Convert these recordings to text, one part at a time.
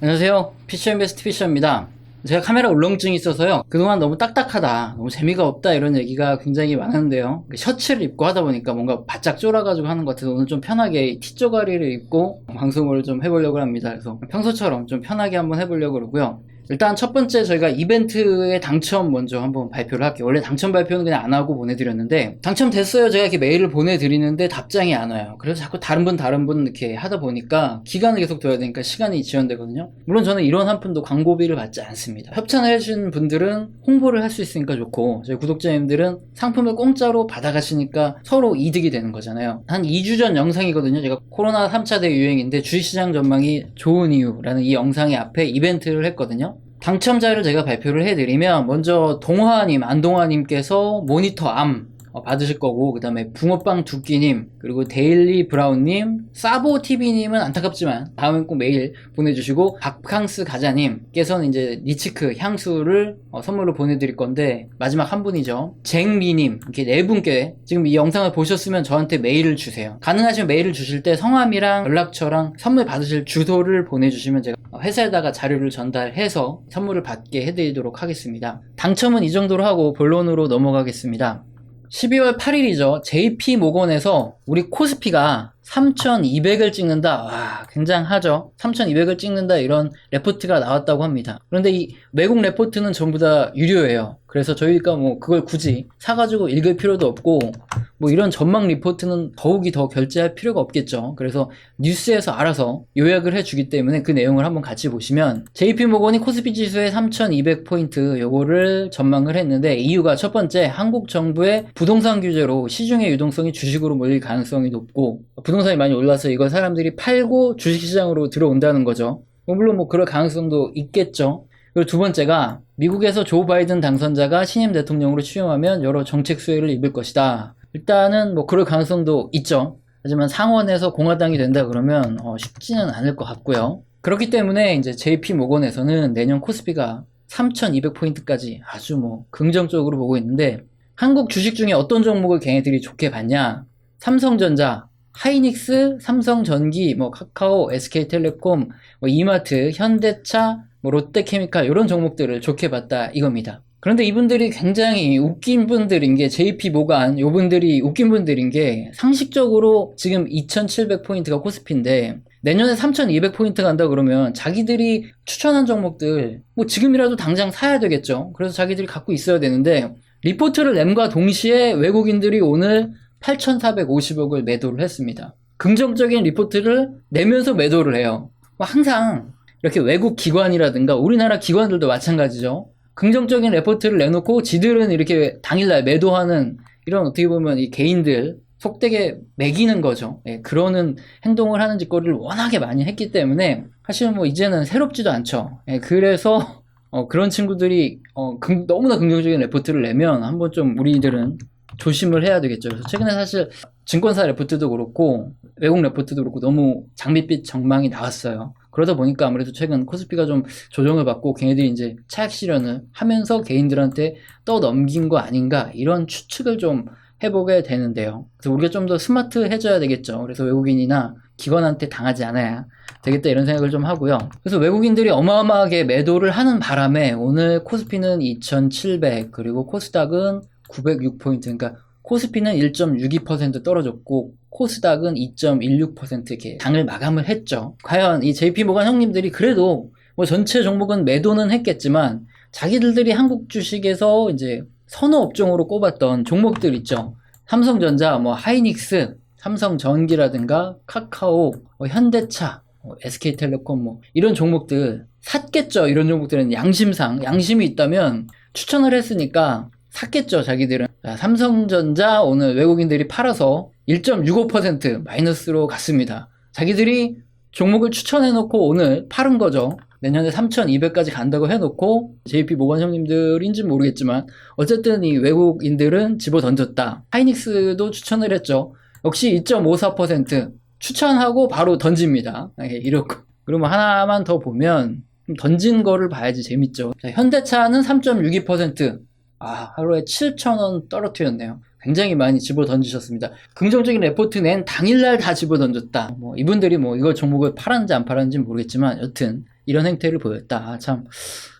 안녕하세요. 피셔인베스트 피셔입니다. 제가 카메라 울렁증이 있어서요. 그동안 너무 딱딱하다, 너무 재미가 없다 이런 얘기가 굉장히 많은데요. 셔츠를 입고 하다 보니까 뭔가 바짝 쫄아가지고 하는 것 같아서 오늘 좀 편하게 티조가리를 입고 방송을 좀 해보려고 합니다. 그래서 평소처럼 좀 편하게 한번 해보려고 그러고요. 일단 첫 번째 저희가 이벤트의 당첨 먼저 한번 발표를 할게요. 원래 당첨 발표는 그냥 안 하고 보내드렸는데 당첨됐어요. 제가 이렇게 메일을 보내드리는데 답장이 안 와요. 그래서 자꾸 다른 분 이렇게 하다 보니까 기간을 계속 둬야 되니까 시간이 지연되거든요. 물론 저는 이런 한 푼도 광고비를 받지 않습니다. 협찬을 해주신 분들은 홍보를 할 수 있으니까 좋고 저희 구독자님들은 상품을 공짜로 받아가시니까 서로 이득이 되는 거잖아요. 한 2주 전 영상이거든요. 제가 코로나 3차 대유행인데 주식시장 전망이 좋은 이유라는 이 영상의 앞에 이벤트를 했거든요. 당첨자를 제가 발표를 해드리면 먼저 동화님, 안동화님께서 모니터 암 받으실 거고, 그 다음에 붕어빵 두끼님, 그리고 데일리 브라운님, 사보TV님은 안타깝지만 다음엔 꼭 메일 보내주시고, 바캉스 가자님께서는 이제 니치크 향수를 선물로 보내드릴 건데 마지막 한 분이죠. 쟁미님, 이렇게 네 분께 지금 이 영상을 보셨으면 저한테 메일을 주세요. 가능하시면 메일을 주실 때 성함이랑 연락처랑 선물 받으실 주소를 보내주시면 제가 회사에다가 자료를 전달해서 선물을 받게 해드리도록 하겠습니다. 당첨은 이 정도로 하고 본론으로 넘어가겠습니다. 12월 8일이죠. JP모건에서 우리 코스피가 3200을 찍는다. 와, 굉장하죠. 3200을 찍는다 이런 레포트가 나왔다고 합니다. 그런데 이 외국 레포트는 전부 다 유료예요. 그래서 저희가 뭐 그걸 굳이 사가지고 읽을 필요도 없고, 뭐 이런 전망 리포트는 더욱이 더 결제할 필요가 없겠죠. 그래서 뉴스에서 알아서 요약을 해주기 때문에 그 내용을 한번 같이 보시면, JP모건이 코스피 지수의 3200포인트 요거를 전망을 했는데, 이유가 첫 번째, 한국 정부의 부동산 규제로 시중의 유동성이 주식으로 몰릴 가능성이 높고, 부동산이 많이 올라서 이걸 사람들이 팔고 주식시장으로 들어온다는 거죠. 물론 뭐 그럴 가능성도 있겠죠. 그리고 두 번째가, 미국에서 조 바이든 당선자가 신임 대통령으로 취임하면 여러 정책 수혜를 입을 것이다. 일단은 뭐 그럴 가능성도 있죠. 하지만 상원에서 공화당이 된다 그러면 쉽지는 않을 것 같고요. 그렇기 때문에 이제 JP모건에서는 내년 코스피가 3200포인트까지 아주 뭐 긍정적으로 보고 있는데, 한국 주식 중에 어떤 종목을 걔네들이 좋게 봤냐? 삼성전자, 하이닉스, 삼성전기, 뭐 카카오, SK텔레콤, 뭐 이마트, 현대차, 뭐 롯데케미칼 이런 종목들을 좋게 봤다 이겁니다. 그런데 이분들이 굉장히 웃긴 분들인 게, JP모건 요분들이 웃긴 분들인 게, 상식적으로 지금 2700포인트가 코스피인데 내년에 3200포인트 간다 그러면 자기들이 추천한 종목들 뭐 지금이라도 당장 사야 되겠죠. 그래서 자기들이 갖고 있어야 되는데, 리포트를 냄과 동시에 외국인들이 오늘 8450억을 매도를 했습니다. 긍정적인 리포트를 내면서 매도를 해요. 항상 이렇게 외국 기관이라든가 우리나라 기관들도 마찬가지죠. 긍정적인 레포트를 내놓고 지들은 이렇게 당일날 매도하는, 이런 어떻게 보면 이 개인들 속되게 매기는 거죠. 예, 그러는 행동을 하는 짓거리를 워낙에 많이 했기 때문에 사실은 뭐 이제는 새롭지도 않죠. 예, 그래서 그런 친구들이 너무나 긍정적인 레포트를 내면 한번 좀 우리들은 조심을 해야 되겠죠. 그래서 최근에 사실 증권사 레포트도 그렇고 외국 레포트도 그렇고 너무 장밋빛 전망이 나왔어요. 그러다 보니까 아무래도 최근 코스피가 좀 조정을 받고 걔네들이 이제 차익 실현을 하면서 개인들한테 떠넘긴 거 아닌가, 이런 추측을 좀 해보게 되는데요. 그래서 우리가 좀 더 스마트해져야 되겠죠. 그래서 외국인이나 기관한테 당하지 않아야 되겠다 이런 생각을 좀 하고요. 그래서 외국인들이 어마어마하게 매도를 하는 바람에 오늘 코스피는 2700, 그리고 코스닥은 906포인트, 그러니까 코스피는 1.62% 떨어졌고 코스닥은 2.16% 이렇게 장을 마감을 했죠. 과연 이 JP모건 형님들이 그래도 뭐 전체 종목은 매도는 했겠지만 자기들이 한국 주식에서 이제 선호 업종으로 꼽았던 종목들 있죠. 삼성전자, 뭐 하이닉스, 삼성전기라든가 카카오, 뭐 현대차, SK텔레콤 뭐 이런 종목들 샀겠죠. 이런 종목들은 양심이 있다면 추천을 했으니까 샀겠죠. 자기들은. 자, 삼성전자 오늘 외국인들이 팔아서 1.65% 마이너스로 갔습니다. 자기들이 종목을 추천해놓고 오늘 팔은 거죠. 내년에 3200까지 간다고 해놓고 JP모건 형님들인지 모르겠지만 어쨌든 이 외국인들은 집어던졌다. 하이닉스도 추천을 했죠. 역시 2.54% 추천하고 바로 던집니다. 이렇고. 그러면 하나만 더 보면 던진 거를 봐야지 재밌죠. 자, 현대차는 3.62%. 하루에 7,000원 떨어뜨렸네요. 굉장히 많이 집어 던지셨습니다. 긍정적인 레포트 낸 당일날 다 집어 던졌다. 뭐 이분들이 뭐 이걸 종목을 팔았는지 안 팔았는지 모르겠지만 여튼 이런 행태를 보였다. 참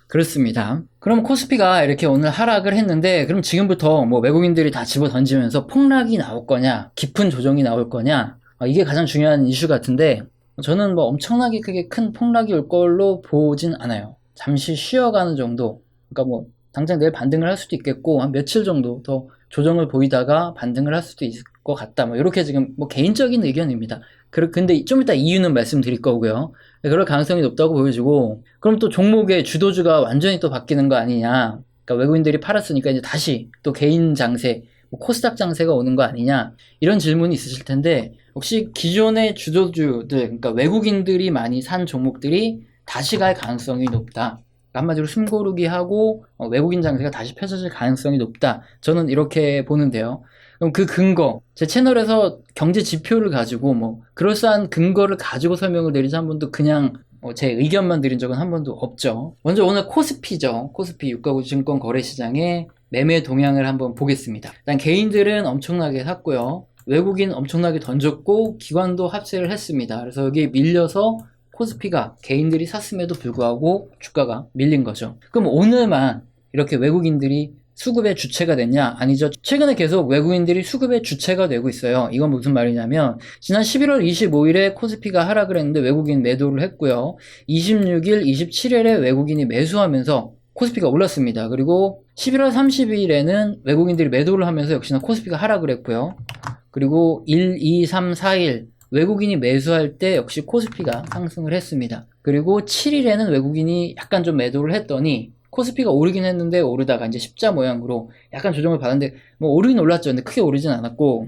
그렇습니다. 그럼 코스피가 이렇게 오늘 하락을 했는데 그럼 지금부터 뭐 외국인들이 다 집어 던지면서 폭락이 나올 거냐, 깊은 조정이 나올 거냐, 이게 가장 중요한 이슈 같은데 저는 뭐 엄청나게 크게 큰 폭락이 올 걸로 보진 않아요. 잠시 쉬어가는 정도. 그러니까 뭐 당장 내일 반등을 할 수도 있겠고 한 며칠 정도 더 조정을 보이다가 반등을 할 수도 있을 것 같다. 뭐 이렇게 지금 뭐 개인적인 의견입니다. 근데 좀 이따 이유는 말씀드릴 거고요. 그럴 가능성이 높다고 보여지고, 그럼 또 종목의 주도주가 완전히 또 바뀌는 거 아니냐. 그러니까 외국인들이 팔았으니까 이제 다시 또 개인 장세, 뭐 코스닥 장세가 오는 거 아니냐. 이런 질문이 있으실 텐데, 혹시 기존의 주도주들, 그러니까 외국인들이 많이 산 종목들이 다시 갈 가능성이 높다. 한마디로 숨고르기 하고 외국인 장세가 다시 펼쳐질 가능성이 높다. 저는 이렇게 보는데요. 그럼 그 근거, 제 채널에서 경제 지표를 가지고 뭐 그럴싸한 근거를 가지고 설명을 드리지 한 번도 그냥 제 의견만 드린 적은 한 번도 없죠. 먼저 오늘 코스피죠. 코스피 유가구 증권 거래시장의 매매 동향을 한번 보겠습니다. 일단 개인들은 엄청나게 샀고요. 외국인 엄청나게 던졌고 기관도 합세를 했습니다. 그래서 여기에 밀려서 코스피가 개인들이 샀음에도 불구하고 주가가 밀린 거죠. 그럼 오늘만 이렇게 외국인들이 수급의 주체가 됐냐? 아니죠. 최근에 계속 외국인들이 수급의 주체가 되고 있어요. 이건 무슨 말이냐면 지난 11월 25일에 코스피가 하락을 했는데 외국인 매도를 했고요. 26일, 27일에 외국인이 매수하면서 코스피가 올랐습니다. 그리고 11월 30일에는 외국인들이 매도를 하면서 역시나 코스피가 하락을 했고요. 그리고 1, 2, 3, 4일 외국인이 매수할 때 역시 코스피가 상승을 했습니다. 그리고 7일에는 외국인이 약간 좀 매도를 했더니 코스피가 오르긴 했는데 오르다가 이제 십자 모양으로 약간 조정을 받았는데 뭐 오르긴 올랐죠. 근데 크게 오르진 않았고,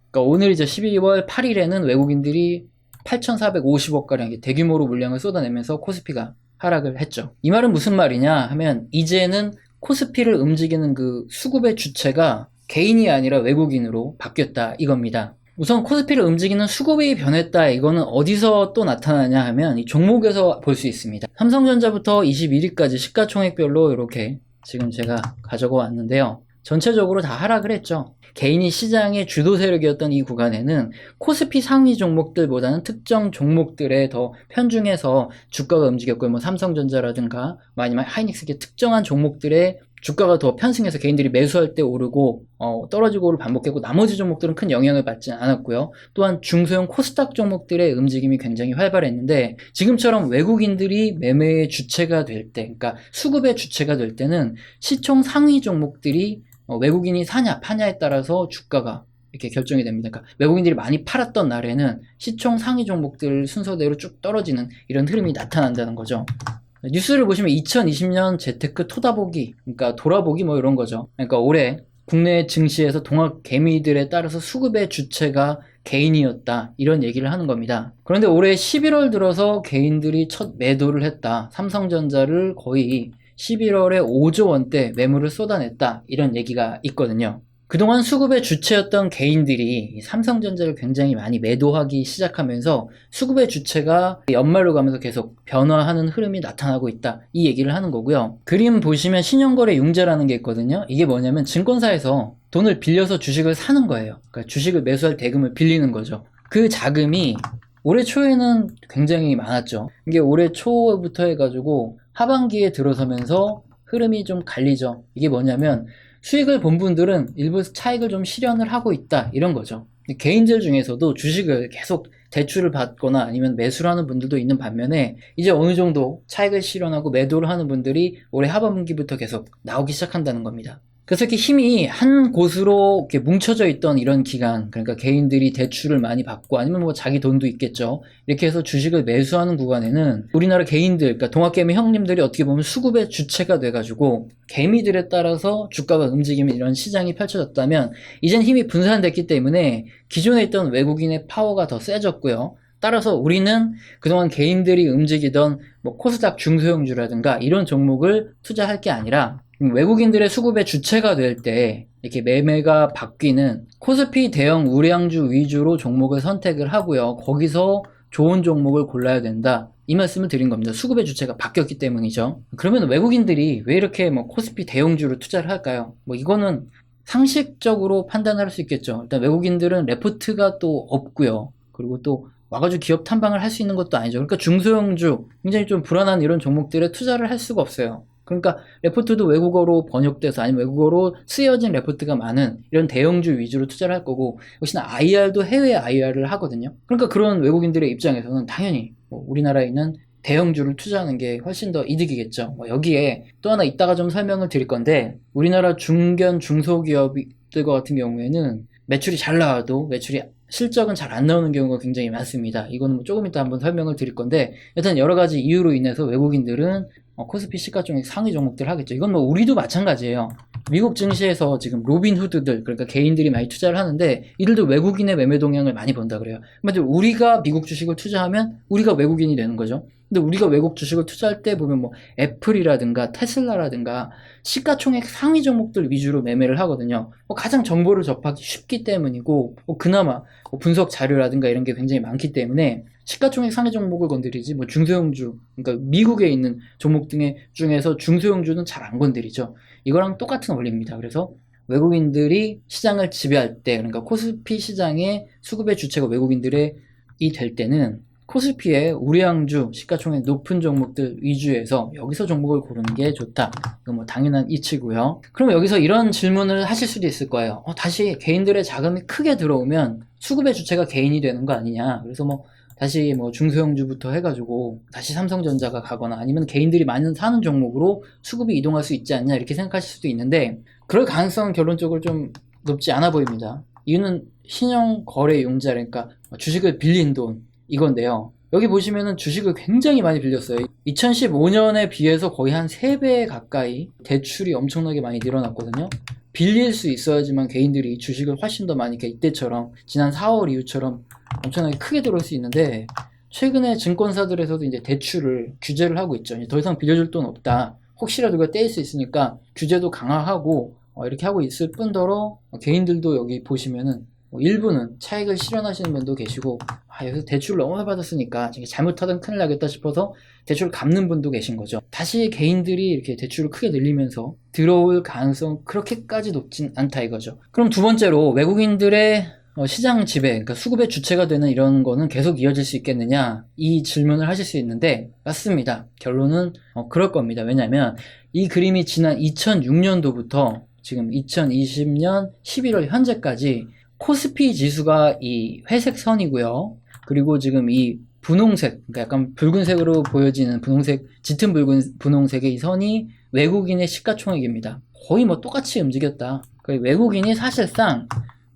그러니까 오늘 이제 12월 8일에는 외국인들이 8,450억가량 대규모로 물량을 쏟아내면서 코스피가 하락을 했죠. 이 말은 무슨 말이냐 하면 이제는 코스피를 움직이는 그 수급의 주체가 개인이 아니라 외국인으로 바뀌었다 이겁니다. 우선 코스피를 움직이는 수급이 변했다. 이거는 어디서 또 나타나냐 하면 이 종목에서 볼 수 있습니다. 삼성전자부터 21위까지 시가총액별로 이렇게 지금 제가 가져가 왔는데요. 전체적으로 다 하락을 했죠. 개인이 시장의 주도 세력이었던 이 구간에는 코스피 상위 종목들보다는 특정 종목들에 더 편중해서 주가가 움직였고요. 뭐 삼성전자라든가 아니면 하이닉스 이렇게 특정한 종목들의 주가가 더 편승해서 개인들이 매수할 때 오르고 떨어지고를 반복했고 나머지 종목들은 큰 영향을 받지 않았고요. 또한 중소형 코스닥 종목들의 움직임이 굉장히 활발했는데 지금처럼 외국인들이 매매의 주체가 될 때, 그러니까 수급의 주체가 될 때는 시총 상위 종목들이 외국인이 사냐 파냐에 따라서 주가가 이렇게 결정이 됩니다. 그러니까 외국인들이 많이 팔았던 날에는 시총 상위 종목들 순서대로 쭉 떨어지는 이런 흐름이 나타난다는 거죠. 뉴스를 보시면 2020년 재테크 토다보기, 그러니까 돌아보기 뭐 이런 거죠. 그러니까 올해 국내 증시에서 동학 개미들에 따라서 수급의 주체가 개인이었다 이런 얘기를 하는 겁니다. 그런데 올해 11월 들어서 개인들이 첫 매도를 했다. 삼성전자를 거의 11월에 5조 원대 매물을 쏟아냈다 이런 얘기가 있거든요. 그동안 수급의 주체였던 개인들이 삼성전자를 굉장히 많이 매도하기 시작하면서 수급의 주체가 연말로 가면서 계속 변화하는 흐름이 나타나고 있다 이 얘기를 하는 거고요. 그림 보시면 신용거래 융자라는 게 있거든요. 이게 뭐냐면 증권사에서 돈을 빌려서 주식을 사는 거예요. 그러니까 주식을 매수할 대금을 빌리는 거죠. 그 자금이 올해 초에는 굉장히 많았죠. 이게 올해 초부터 해가지고 하반기에 들어서면서 흐름이 좀 갈리죠. 이게 뭐냐면 수익을 본 분들은 일부 차익을 좀 실현을 하고 있다 이런 거죠. 개인들 중에서도 주식을 계속 대출을 받거나 아니면 매수를 하는 분들도 있는 반면에 이제 어느 정도 차익을 실현하고 매도를 하는 분들이 올해 하반기부터 계속 나오기 시작한다는 겁니다. 그래서 이렇게 힘이 한 곳으로 이렇게 뭉쳐져 있던 이런 기간, 그러니까 개인들이 대출을 많이 받고 아니면 뭐 자기 돈도 있겠죠. 이렇게 해서 주식을 매수하는 구간에는 우리나라 개인들, 그러니까 동학개미 형님들이 어떻게 보면 수급의 주체가 돼가지고 개미들에 따라서 주가가 움직이는 이런 시장이 펼쳐졌다면 이젠 힘이 분산됐기 때문에 기존에 있던 외국인의 파워가 더 세졌고요. 따라서 우리는 그동안 개인들이 움직이던 뭐 코스닥 중소형주라든가 이런 종목을 투자할 게 아니라 외국인들의 수급의 주체가 될 때 이렇게 매매가 바뀌는 코스피 대형 우량주 위주로 종목을 선택을 하고요. 거기서 좋은 종목을 골라야 된다. 이 말씀을 드린 겁니다. 수급의 주체가 바뀌었기 때문이죠. 그러면 외국인들이 왜 이렇게 뭐 코스피 대형주로 투자를 할까요? 뭐 이거는 상식적으로 판단할 수 있겠죠. 일단 외국인들은 레포트가 또 없고요. 그리고 또 와가지고 기업 탐방을 할 수 있는 것도 아니죠. 그러니까 중소형주, 굉장히 좀 불안한 이런 종목들에 투자를 할 수가 없어요. 그러니까 레포트도 외국어로 번역돼서 아니면 외국어로 쓰여진 레포트가 많은 이런 대형주 위주로 투자를 할 거고, 역시나 IR도 해외 IR을 하거든요. 그러니까 그런 외국인들의 입장에서는 당연히 뭐 우리나라에 있는 대형주를 투자하는 게 훨씬 더 이득이겠죠. 여기에 또 하나 이따가 좀 설명을 드릴 건데, 우리나라 중견 중소기업들과 같은 경우에는 매출이 잘 나와도 실적은 잘 안 나오는 경우가 굉장히 많습니다. 이거는 뭐 조금 이따 한번 설명을 드릴 건데, 일단 여러 가지 이유로 인해서 외국인들은 코스피 시가총액 상위 종목들 하겠죠. 이건 뭐 우리도 마찬가지예요. 미국 증시에서 지금 로빈후드들, 그러니까 개인들이 많이 투자를 하는데, 이들도 외국인의 매매 동향을 많이 본다 그래요. 근데 우리가 미국 주식을 투자하면 우리가 외국인이 되는 거죠. 근데 우리가 외국 주식을 투자할 때 보면 뭐 애플이라든가 테슬라라든가 시가총액 상위 종목들 위주로 매매를 하거든요. 가장 정보를 접하기 쉽기 때문이고, 그나마 분석 자료라든가 이런 게 굉장히 많기 때문에 시가총액 상위 종목을 건드리지, 뭐 중소형주, 그러니까 미국에 있는 종목 중에서 중소형주는 잘 안 건드리죠. 이거랑 똑같은 원리입니다. 그래서 외국인들이 시장을 지배할 때, 그러니까 코스피 시장의 수급의 주체가 외국인들이 될 때는 코스피의 우량주, 시가총액 높은 종목들 위주에서 여기서 종목을 고르는 게 좋다. 이거 뭐 당연한 이치고요. 그럼 여기서 이런 질문을 하실 수도 있을 거예요. 다시 개인들의 자금이 크게 들어오면 수급의 주체가 개인이 되는 거 아니냐. 그래서 뭐 다시 뭐 중소형주부터 해가지고 다시 삼성전자가 가거나 아니면 개인들이 많이 사는 종목으로 수급이 이동할 수 있지 않냐, 이렇게 생각하실 수도 있는데, 그럴 가능성은 결론적으로 좀 높지 않아 보입니다. 이유는 신용거래용자, 그러니까 주식을 빌린 돈, 이건데요. 여기 보시면은 주식을 굉장히 많이 빌렸어요. 2015년에 비해서 거의 한 3배 가까이 대출이 엄청나게 많이 늘어났거든요. 빌릴 수 있어야지만 개인들이 주식을 훨씬 더 많이, 이때처럼 지난 4월 이후처럼 엄청나게 크게 들어올 수 있는데, 최근에 증권사들에서도 이제 대출을 규제를 하고 있죠. 더 이상 빌려줄 돈 없다. 혹시라도 그가 떼일 수 있으니까 규제도 강화하고 이렇게 하고 있을 뿐더러, 개인들도 여기 보시면은 일부는 차익을 실현하시는 분도 계시고, 여기서 대출을 너무 많이 받았으니까 잘못하던 큰일 나겠다 싶어서 대출을 갚는 분도 계신 거죠. 다시 개인들이 이렇게 대출을 크게 늘리면서 들어올 가능성 그렇게까지 높진 않다 이거죠. 그럼 두 번째로, 외국인들의 시장 지배, 그러니까 수급의 주체가 되는 이런 거는 계속 이어질 수 있겠느냐, 이 질문을 하실 수 있는데, 맞습니다. 결론은 그럴 겁니다. 왜냐하면 이 그림이 지난 2006년도부터 지금 2020년 11월 현재까지 코스피 지수가 이 회색 선이고요. 그리고 지금 이 분홍색, 그러니까 약간 붉은색으로 보여지는 분홍색, 짙은 분홍색의 이 선이 외국인의 시가총액입니다. 거의 뭐 똑같이 움직였다. 그러니까 외국인이 사실상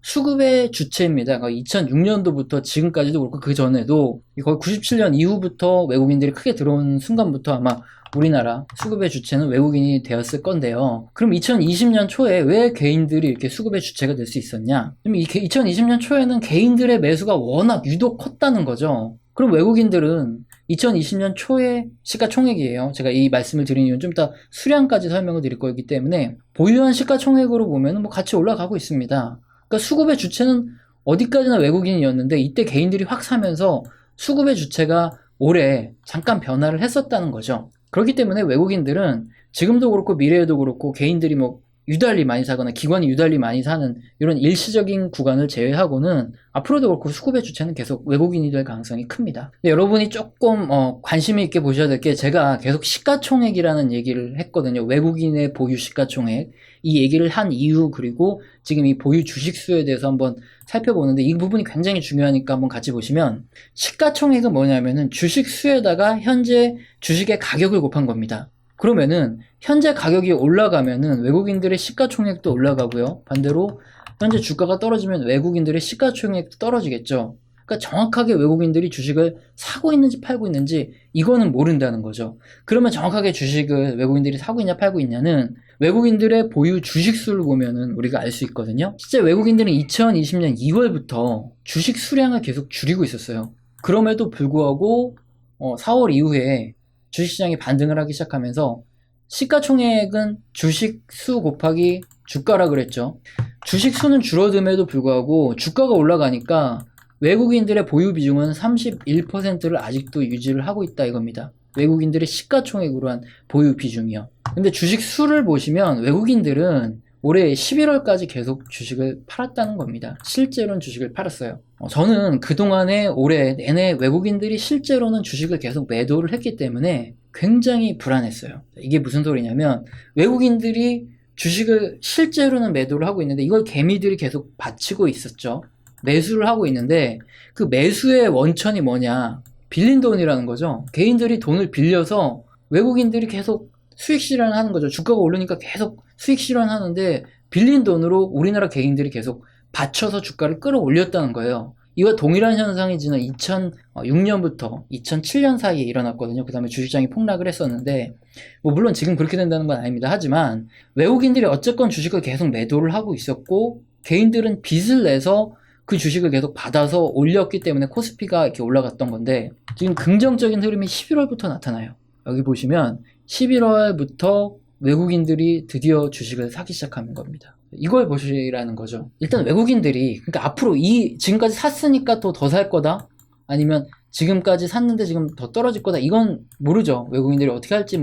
수급의 주체입니다. 그러니까 2006년도부터 지금까지도 그렇고, 그 전에도 거의 97년 이후부터 외국인들이 크게 들어온 순간부터 아마 우리나라 수급의 주체는 외국인이 되었을 건데요. 그럼 2020년 초에 왜 개인들이 이렇게 수급의 주체가 될 수 있었냐? 그럼 2020년 초에는 개인들의 매수가 워낙 유독 컸다는 거죠. 그럼 외국인들은 2020년 초에 시가총액이에요. 제가 이 말씀을 드린 이유는 좀 이따 수량까지 설명을 드릴 거기 때문에, 보유한 시가총액으로 보면 뭐 같이 올라가고 있습니다. 그러니까 수급의 주체는 어디까지나 외국인이었는데, 이때 개인들이 확 사면서 수급의 주체가 올해 잠깐 변화를 했었다는 거죠. 그렇기 때문에 외국인들은 지금도 그렇고 미래에도 그렇고, 개인들이 뭐 유달리 많이 사거나 기관이 유달리 많이 사는 이런 일시적인 구간을 제외하고는 앞으로도 그렇고 수급의 주체는 계속 외국인이 될 가능성이 큽니다. 여러분이 조금 관심이 있게 보셔야 될 게, 제가 계속 시가총액이라는 얘기를 했거든요. 외국인의 보유 시가총액, 이 얘기를 한 이유, 그리고 지금 이 보유 주식수에 대해서 한번 살펴보는데, 이 부분이 굉장히 중요하니까 한번 같이 보시면, 시가총액은 뭐냐면은 주식수에다가 현재 주식의 가격을 곱한 겁니다. 그러면은 현재 가격이 올라가면은 외국인들의 시가총액도 올라가고요. 반대로 현재 주가가 떨어지면 외국인들의 시가총액도 떨어지겠죠. 그러니까 정확하게 외국인들이 주식을 사고 있는지 팔고 있는지 이거는 모른다는 거죠. 그러면 정확하게 주식을 외국인들이 사고 있냐 팔고 있냐는 외국인들의 보유 주식수를 보면은 우리가 알 수 있거든요. 실제 외국인들은 2020년 2월부터 주식 수량을 계속 줄이고 있었어요. 그럼에도 불구하고 4월 이후에 주식시장이 반등을 하기 시작하면서 시가총액은 주식수 곱하기 주가라 그랬죠. 주식수는 줄어듦에도 불구하고 주가가 올라가니까 외국인들의 보유 비중은 31%를 아직도 유지를 하고 있다 이겁니다. 외국인들의 시가총액으로 한 보유 비중이요. 근데 주식수를 보시면 외국인들은 올해 11월까지 계속 주식을 팔았다는 겁니다. 실제로는 주식을 팔았어요. 저는 그동안에 올해 내내 외국인들이 실제로는 주식을 계속 매도를 했기 때문에 굉장히 불안했어요. 이게 무슨 소리냐면 외국인들이 주식을 실제로는 매도를 하고 있는데 이걸 개미들이 계속 받치고 있었죠. 매수를 하고 있는데 그 매수의 원천이 뭐냐? 빌린 돈이라는 거죠. 개인들이 돈을 빌려서 외국인들이 계속 수익 실현하는 거죠. 주가가 오르니까 계속 수익 실현하는데 빌린 돈으로 우리나라 개인들이 계속 받쳐서 주가를 끌어올렸다는 거예요. 이와 동일한 현상이 지난 2006년부터 2007년 사이에 일어났거든요. 그 다음에 주식장이 폭락을 했었는데 물론 지금 그렇게 된다는 건 아닙니다. 하지만 외국인들이 어쨌건 주식을 계속 매도를 하고 있었고 개인들은 빚을 내서 그 주식을 계속 받아서 올렸기 때문에 코스피가 이렇게 올라갔던 건데 지금 긍정적인 흐름이 11월부터 나타나요. 여기 보시면 11월부터 외국인들이 드디어 주식을 사기 시작하는 겁니다. 이걸 보시라는 거죠. 일단 외국인들이 그러니까 앞으로 지금까지 샀으니까 또 더 살 거다? 아니면 지금까지 샀는데 지금 더 떨어질 거다? 이건 모르죠. 외국인들이 어떻게 할지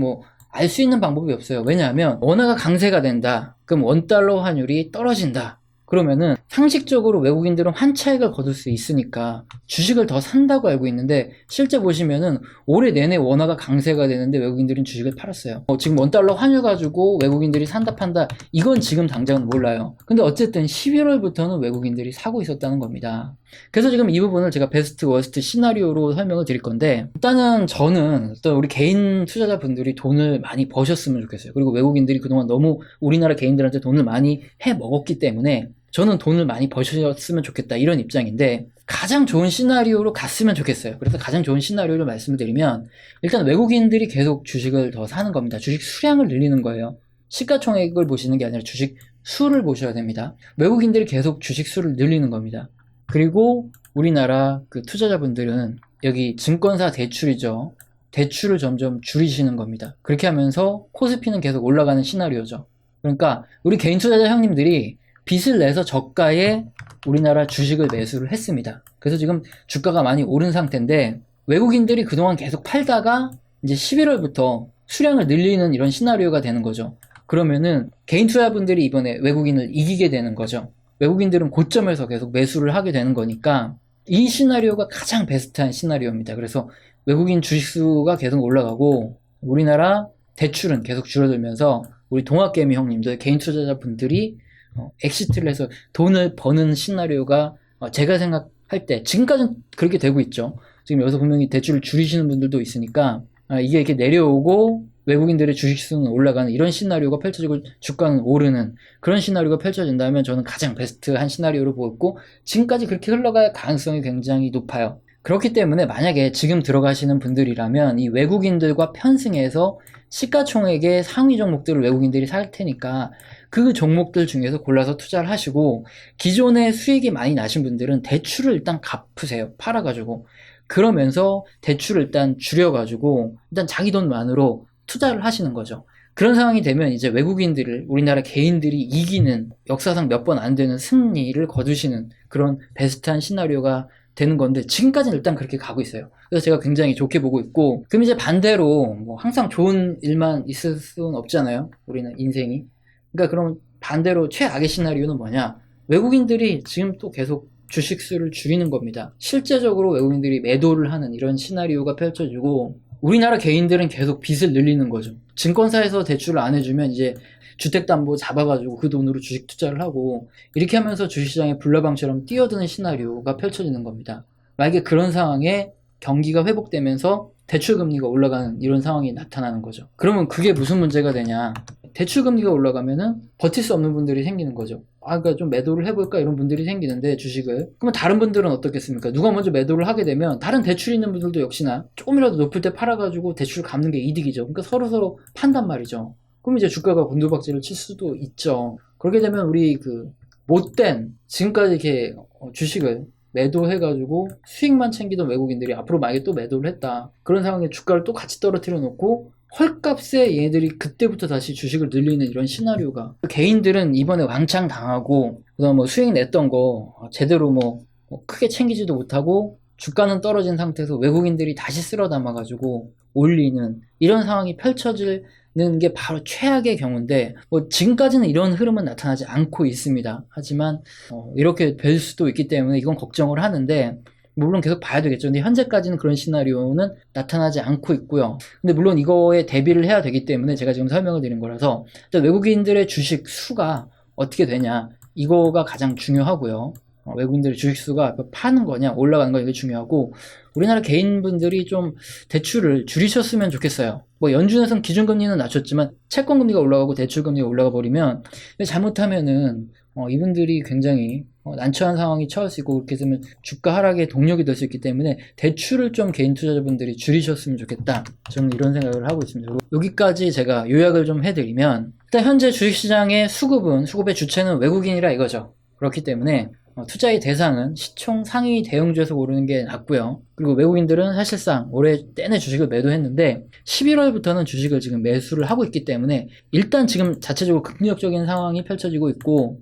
알 수 있는 방법이 없어요. 왜냐하면 원화가 강세가 된다. 그럼 원달러 환율이 떨어진다. 그러면은 상식적으로 외국인들은 환차익을 거둘 수 있으니까 주식을 더 산다고 알고 있는데 실제 보시면은 올해 내내 원화가 강세가 되는데 외국인들은 주식을 팔았어요. 지금 원달러 환율 가지고 외국인들이 산다 판다 이건 지금 당장은 몰라요. 근데 어쨌든 11월부터는 외국인들이 사고 있었다는 겁니다. 그래서 지금 이 부분을 제가 베스트 워스트 시나리오로 설명을 드릴 건데 일단은 저는 또 우리 개인 투자자분들이 돈을 많이 버셨으면 좋겠어요. 그리고 외국인들이 그동안 너무 우리나라 개인들한테 돈을 많이 해 먹었기 때문에 저는 돈을 많이 버셨으면 좋겠다 이런 입장인데 가장 좋은 시나리오로 갔으면 좋겠어요. 그래서 가장 좋은 시나리오를 말씀을 드리면 일단 외국인들이 계속 주식을 더 사는 겁니다. 주식 수량을 늘리는 거예요. 시가총액을 보시는 게 아니라 주식 수를 보셔야 됩니다. 외국인들이 계속 주식 수를 늘리는 겁니다. 그리고 우리나라 그 투자자분들은 여기 증권사 대출이죠. 대출을 점점 줄이시는 겁니다. 그렇게 하면서 코스피는 계속 올라가는 시나리오죠. 그러니까 우리 개인 투자자 형님들이 빚을 내서 저가에 우리나라 주식을 매수를 했습니다. 그래서 지금 주가가 많이 오른 상태인데 외국인들이 그동안 계속 팔다가 이제 11월부터 수량을 늘리는 이런 시나리오가 되는 거죠. 그러면은 개인 투자분들이 이번에 외국인을 이기게 되는 거죠. 외국인들은 고점에서 계속 매수를 하게 되는 거니까 이 시나리오가 가장 베스트한 시나리오입니다. 그래서 외국인 주식수가 계속 올라가고 우리나라 대출은 계속 줄어들면서 우리 동학개미 형님들 개인 투자자분들이 엑시트를 해서 돈을 버는 시나리오가 제가 생각할 때 지금까지는 그렇게 되고 있죠. 지금 여기서 분명히 대출을 줄이시는 분들도 있으니까 이게 이렇게 내려오고 외국인들의 주식수는 올라가는 이런 시나리오가 펼쳐지고 주가는 오르는 그런 시나리오가 펼쳐진다면 저는 가장 베스트한 시나리오로 보고 지금까지 그렇게 흘러갈 가능성이 굉장히 높아요. 그렇기 때문에 만약에 지금 들어가시는 분들이라면 이 외국인들과 편승해서 시가총액의 상위 종목들을 외국인들이 살 테니까 그 종목들 중에서 골라서 투자를 하시고 기존에 수익이 많이 나신 분들은 대출을 일단 갚으세요. 팔아가지고 그러면서 대출을 일단 줄여가지고 일단 자기 돈만으로 투자를 하시는 거죠. 그런 상황이 되면 이제 외국인들을 우리나라 개인들이 이기는 역사상 몇 번 안 되는 승리를 거두시는 그런 베스트한 시나리오가 되는 건데 지금까지는 일단 그렇게 가고 있어요. 그래서 제가 굉장히 좋게 보고 있고 그럼 이제 반대로 항상 좋은 일만 있을 수는 없잖아요. 우리는 인생이. 그러니까 그럼 반대로 최악의 시나리오는 뭐냐? 외국인들이 지금 또 계속 주식수를 줄이는 겁니다. 실제적으로 외국인들이 매도를 하는 이런 시나리오가 펼쳐지고 우리나라 개인들은 계속 빚을 늘리는 거죠. 증권사에서 대출을 안 해주면 이제 주택담보 잡아가지고 그 돈으로 주식 투자를 하고 이렇게 하면서 주식시장에 불나방처럼 뛰어드는 시나리오가 펼쳐지는 겁니다. 만약에 그런 상황에 경기가 회복되면서 대출금리가 올라가는 이런 상황이 나타나는 거죠. 그러면 그게 무슨 문제가 되냐? 대출금리가 올라가면은 버틸 수 없는 분들이 생기는 거죠. 그러니까 좀 매도를 해볼까 이런 분들이 생기는데 주식을 그러면 다른 분들은 어떻겠습니까? 누가 먼저 매도를 하게 되면 다른 대출 있는 분들도 역시나 조금이라도 높을 때 팔아가지고 대출을 갚는 게 이득이죠. 그러니까 서로 판단 말이죠. 그럼 이제 주가가 곤두박질을 칠 수도 있죠. 그렇게 되면 우리 그 못된 지금까지 이렇게 주식을 매도해가지고 수익만 챙기던 외국인들이 앞으로 만약에 또 매도를 했다. 그런 상황에 주가를 또 같이 떨어뜨려 놓고 헐값에 얘네들이 그때부터 다시 주식을 늘리는 이런 시나리오가 개인들은 이번에 왕창 당하고 그다음 수익 냈던 거 제대로 크게 챙기지도 못하고 주가는 떨어진 상태에서 외국인들이 다시 쓸어 담아가지고 올리는 이런 상황이 펼쳐질 게 바로 최악의 경우인데, 뭐 지금까지는 이런 흐름은 나타나지 않고 있습니다. 하지만 이렇게 될 수도 있기 때문에 이건 걱정을 하는데, 물론 계속 봐야 되겠죠. 근데 현재까지는 그런 시나리오는 나타나지 않고 있고요. 근데 물론 이거에 대비를 해야 되기 때문에 제가 지금 설명을 드린 거라서, 일단 외국인들의 주식 수가 어떻게 되냐, 이거가 가장 중요하고요. 외국인들의 주식 수가 파는 거냐 올라가는 거, 이게 중요하고, 우리나라 개인분들이 좀 대출을 줄이셨으면 좋겠어요. 뭐 연준에서는 기준금리는 낮췄지만 채권금리가 올라가고 대출금리가 올라가 버리면 잘못하면은 이분들이 굉장히 난처한 상황이 처할 수 있고, 그렇게 되면 주가 하락의 동력이 될 수 있기 때문에 대출을 좀 개인 투자자분들이 줄이셨으면 좋겠다, 저는 이런 생각을 하고 있습니다. 여기까지 제가 요약을 좀 해드리면, 일단 현재 주식시장의 수급의 주체는 외국인이라 이거죠. 그렇기 때문에 투자의 대상은 시총 상위 대형주에서 고르는 게 낫고요. 그리고 외국인들은 사실상 올해 내내 주식을 매도했는데 11월부터는 주식을 지금 매수를 하고 있기 때문에 일단 지금 자체적으로 긍정적인 상황이 펼쳐지고 있고,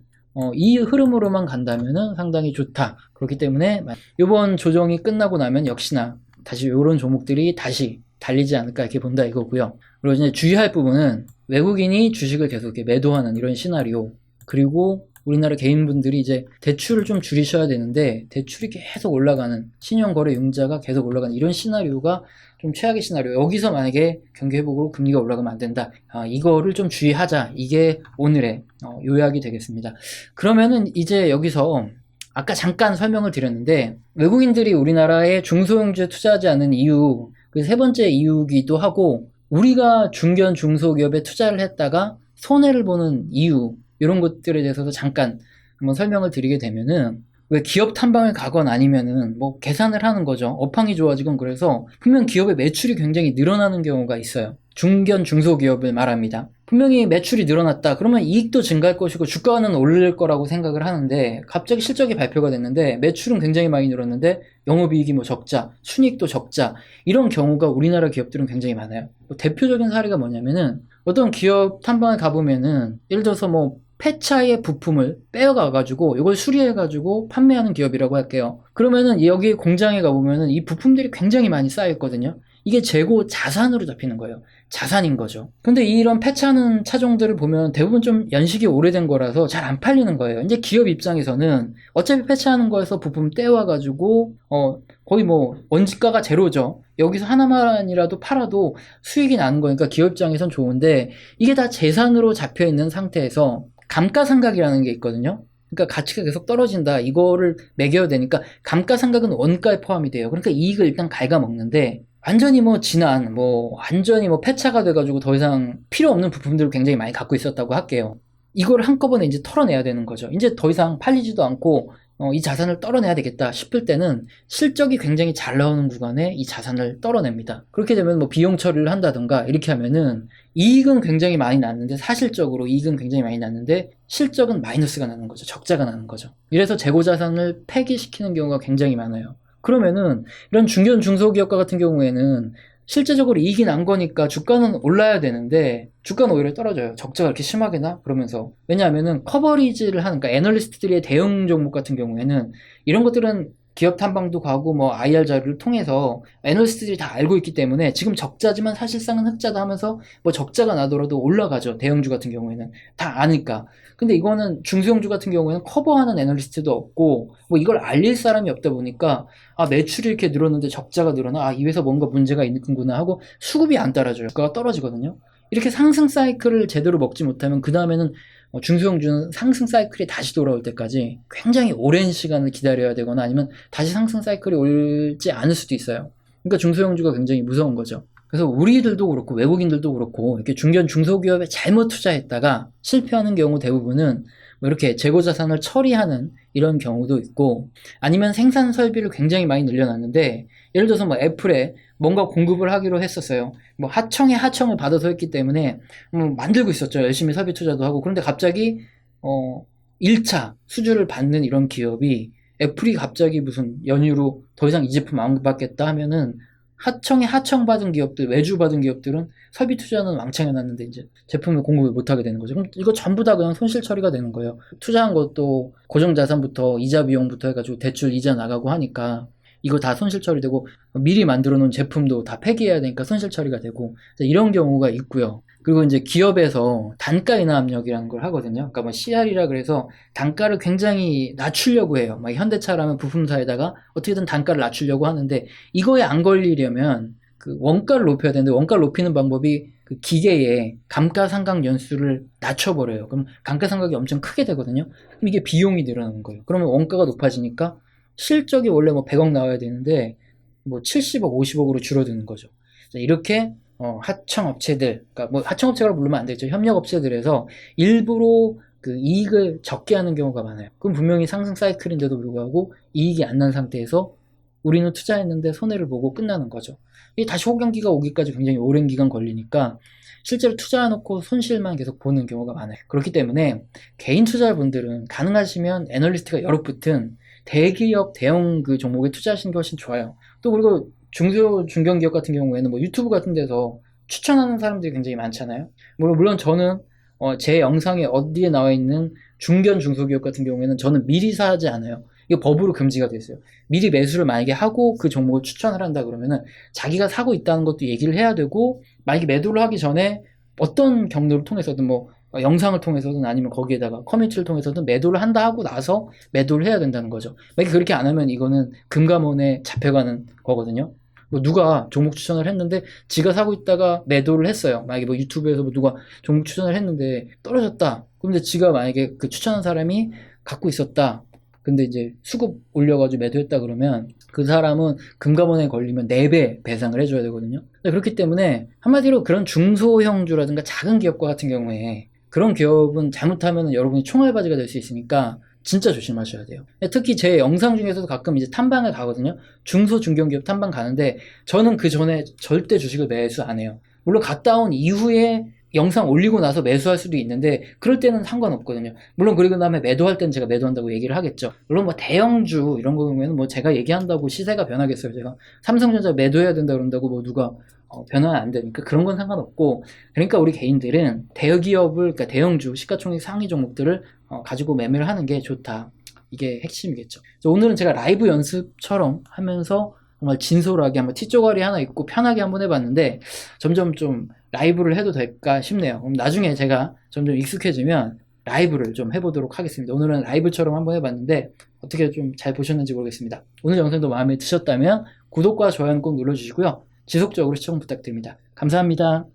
이 흐름으로만 간다면은 상당히 좋다. 그렇기 때문에 이번 조정이 끝나고 나면 역시나 다시 이런 종목들이 다시 달리지 않을까, 이렇게 본다 이거고요. 그리고 이제 주의할 부분은 외국인이 주식을 계속 이렇게 매도하는 이런 시나리오, 그리고 우리나라 개인분들이 이제 대출을 좀 줄이셔야 되는데 대출이 계속 올라가는, 신용거래 융자가 계속 올라가는 이런 시나리오가 좀 최악의 시나리오. 여기서 만약에 경기 회복으로 금리가 올라가면 안 된다, 이거를 좀 주의하자, 이게 오늘의 요약이 되겠습니다. 그러면은 이제 여기서 아까 잠깐 설명을 드렸는데, 외국인들이 우리나라에 중소형주에 투자하지 않는 이유, 그 세 번째 이유기도 하고, 우리가 중견 중소기업에 투자를 했다가 손해를 보는 이유, 이런 것들에 대해서도 잠깐 한번 설명을 드리게 되면은, 왜 기업 탐방을 가건 아니면은 뭐 계산을 하는 거죠. 업황이 좋아지건, 그래서 분명 기업의 매출이 굉장히 늘어나는 경우가 있어요. 중견 중소기업을 말합니다. 분명히 매출이 늘어났다 그러면 이익도 증가할 것이고 주가는 오를 거라고 생각을 하는데, 갑자기 실적이 발표가 됐는데 매출은 굉장히 많이 늘었는데 영업이익이 뭐 적자, 순이익도 적자, 이런 경우가 우리나라 기업들은 굉장히 많아요. 대표적인 사례가 뭐냐면은, 어떤 기업 탐방을 가보면은 예를 들어서 뭐 폐차의 부품을 빼어가가지고 이걸 수리해가지고 판매하는 기업이라고 할게요. 그러면은 여기 공장에 가보면은 이 부품들이 굉장히 많이 쌓여있거든요. 이게 재고 자산으로 잡히는 거예요. 자산인 거죠. 근데 이런 폐차하는 차종들을 보면 대부분 좀 연식이 오래된 거라서 잘 안 팔리는 거예요. 이제 기업 입장에서는 어차피 폐차하는 거에서 부품 떼와가지고 거의 뭐 원지가가 제로죠. 여기서 하나만이라도 팔아도 수익이 나는 거니까 기업 입장에선 좋은데, 이게 다 재산으로 잡혀 있는 상태에서 감가상각이라는 게 있거든요. 그러니까 가치가 계속 떨어진다, 이거를 매겨야 되니까 감가상각은 원가에 포함이 돼요. 그러니까 이익을 일단 갉아먹는데, 완전히 완전히 폐차가 돼가지고 더 이상 필요 없는 부품들을 굉장히 많이 갖고 있었다고 할게요. 이걸 한꺼번에 이제 털어내야 되는 거죠. 이제 더 이상 팔리지도 않고 이 자산을 떨어내야 되겠다 싶을 때는 실적이 굉장히 잘 나오는 구간에 이 자산을 떨어냅니다. 그렇게 되면 뭐 비용 처리를 한다던가 이렇게 하면은 이익은 굉장히 많이 났는데, 사실적으로 이익은 굉장히 많이 났는데 실적은 마이너스가 나는 거죠. 적자가 나는 거죠. 이래서 재고 자산을 폐기시키는 경우가 굉장히 많아요. 그러면은 이런 중견 중소기업과 같은 경우에는 실제적으로 이익이 난 거니까 주가는 올라야 되는데 주가는 오히려 떨어져요. 적자가 이렇게 심하게 나? 그러면서. 왜냐하면은 커버리지를 하는, 그러니까 애널리스트들의 대형 종목 같은 경우에는 이런 것들은 기업 탐방도 가고 뭐 IR 자료를 통해서 애널리스트들이 다 알고 있기 때문에 지금 적자지만 사실상은 흑자다 하면서 뭐 적자가 나더라도 올라가죠. 대형주 같은 경우에는 다 아니까. 근데 이거는 중소형주 같은 경우에는 커버하는 애널리스트도 없고 뭐 이걸 알릴 사람이 없다 보니까 매출이 이렇게 늘었는데 적자가 늘어나, 이 회사 뭔가 문제가 있는구나 하고 수급이 안 따라줘요. 주가가 떨어지거든요. 이렇게 상승 사이클을 제대로 먹지 못하면 그 다음에는 중소형주는 상승 사이클이 다시 돌아올 때까지 굉장히 오랜 시간을 기다려야 되거나 아니면 다시 상승 사이클이 올지 않을 수도 있어요. 그러니까 중소형주가 굉장히 무서운 거죠. 그래서 우리들도 그렇고 외국인들도 그렇고 이렇게 중견 중소기업에 잘못 투자했다가 실패하는 경우 대부분은 뭐 이렇게 재고자산을 처리하는 이런 경우도 있고, 아니면 생산 설비를 굉장히 많이 늘려놨는데 예를 들어서 뭐 애플에 뭔가 공급을 하기로 했었어요. 뭐 하청을 받아서 했기 때문에 만들고 있었죠. 열심히 설비 투자도 하고. 그런데 갑자기 1차 수주를 받는 이런 기업이, 애플이 갑자기 무슨 연유로 더 이상 이 제품 안 받겠다 하면은 하청받은 기업들, 외주 받은 기업들은 설비 투자는 왕창 해놨는데 이제 제품을 공급을 못하게 되는 거죠. 그럼 이거 전부 다 그냥 손실 처리가 되는 거예요. 투자한 것도 고정자산부터 이자 비용부터 해가지고 대출 이자 나가고 하니까 이거 다 손실 처리되고, 미리 만들어 놓은 제품도 다 폐기해야 되니까 손실 처리가 되고, 이런 경우가 있고요. 그리고 이제 기업에서 단가 인하 압력이라는 걸 하거든요. 그러니까 뭐 CR이라 그래서 단가를 굉장히 낮추려고 해요. 막 현대차라면 부품사에다가 어떻게든 단가를 낮추려고 하는데 이거에 안 걸리려면 그 원가를 높여야 되는데 원가를 높이는 방법이 그 기계의 감가상각 연수를 낮춰버려요. 그럼 감가상각이 엄청 크게 되거든요. 그럼 이게 비용이 늘어나는 거예요. 그러면 원가가 높아지니까 실적이 원래 뭐 100억 나와야 되는데 뭐 70억, 50억으로 줄어드는 거죠. 이렇게 하청업체들, 그러니까 뭐 하청업체라고 부르면 안 되죠. 협력업체들에서 일부러 그 이익을 적게 하는 경우가 많아요. 그럼 분명히 상승 사이클인데도 불구하고 이익이 안 난 상태에서 우리는 투자했는데 손해를 보고 끝나는 거죠. 이게 다시 호강기가 오기까지 굉장히 오랜 기간 걸리니까 실제로 투자해놓고 손실만 계속 보는 경우가 많아요. 그렇기 때문에 개인 투자분들은 가능하시면 애널리스트가 여러 붙은 대기업, 대형 그 종목에 투자하시는 게 훨씬 좋아요. 또 그리고 중소, 중견기업 같은 경우에는 뭐 유튜브 같은 데서 추천하는 사람들이 굉장히 많잖아요. 물론 저는 제 영상에 어디에 나와 있는 중견, 중소기업 같은 경우에는 저는 미리 사지 않아요. 이거 법으로 금지가 돼 있어요. 미리 매수를 만약에 하고 그 종목을 추천을 한다 그러면은 자기가 사고 있다는 것도 얘기를 해야 되고, 만약에 매도를 하기 전에 어떤 경로를 통해서든 뭐 영상을 통해서든 아니면 거기에다가 커뮤니티를 통해서든 매도를 한다 하고 나서 매도를 해야 된다는 거죠. 만약에 그렇게 안 하면 이거는 금감원에 잡혀가는 거거든요. 뭐 누가 종목 추천을 했는데 지가 사고 있다가 매도를 했어요. 만약에 뭐 유튜브에서 뭐 누가 종목 추천을 했는데 떨어졌다. 그런데 지가 만약에 그 추천한 사람이 갖고 있었다. 근데 이제 수급 올려가지고 매도했다 그러면 그 사람은 금감원에 걸리면 4배 배상을 해줘야 되거든요. 그렇기 때문에 한마디로 그런 중소형주라든가 작은 기업과 같은 경우에 그런 기업은 잘못하면 여러분이 총알바지가 될 수 있으니까 진짜 조심하셔야 돼요. 특히 제 영상 중에서도 가끔 이제 탐방을 가거든요. 중소 중견기업 탐방 가는데 저는 그 전에 절대 주식을 매수 안 해요. 물론 갔다 온 이후에 영상 올리고 나서 매수할 수도 있는데 그럴 때는 상관없거든요. 물론 그리고 다음에 매도할 때는 제가 매도한다고 얘기를 하겠죠. 물론 뭐 대형주 이런 거 보면 뭐 제가 얘기한다고 시세가 변하겠어요. 제가 삼성전자 매도해야 된다 그런다고 뭐 누가 변화는 안 되니까 그런 건 상관없고, 그러니까 우리 개인들은 대기업을, 그러니까 대형주 시가총액 상위 종목들을 가지고 매매를 하는 게 좋다. 이게 핵심이겠죠. 오늘은 제가 라이브 연습처럼 하면서 정말 진솔하게 한번 T조가리 하나 입고 편하게 한번 해봤는데 점점 좀 라이브를 해도 될까 싶네요. 그럼 나중에 제가 점점 익숙해지면 라이브를 좀 해보도록 하겠습니다. 오늘은 라이브처럼 한번 해봤는데 어떻게 좀 잘 보셨는지 모르겠습니다. 오늘 영상도 마음에 드셨다면 구독과 좋아요는 꼭 눌러주시고요. 지속적으로 시청 부탁드립니다. 감사합니다.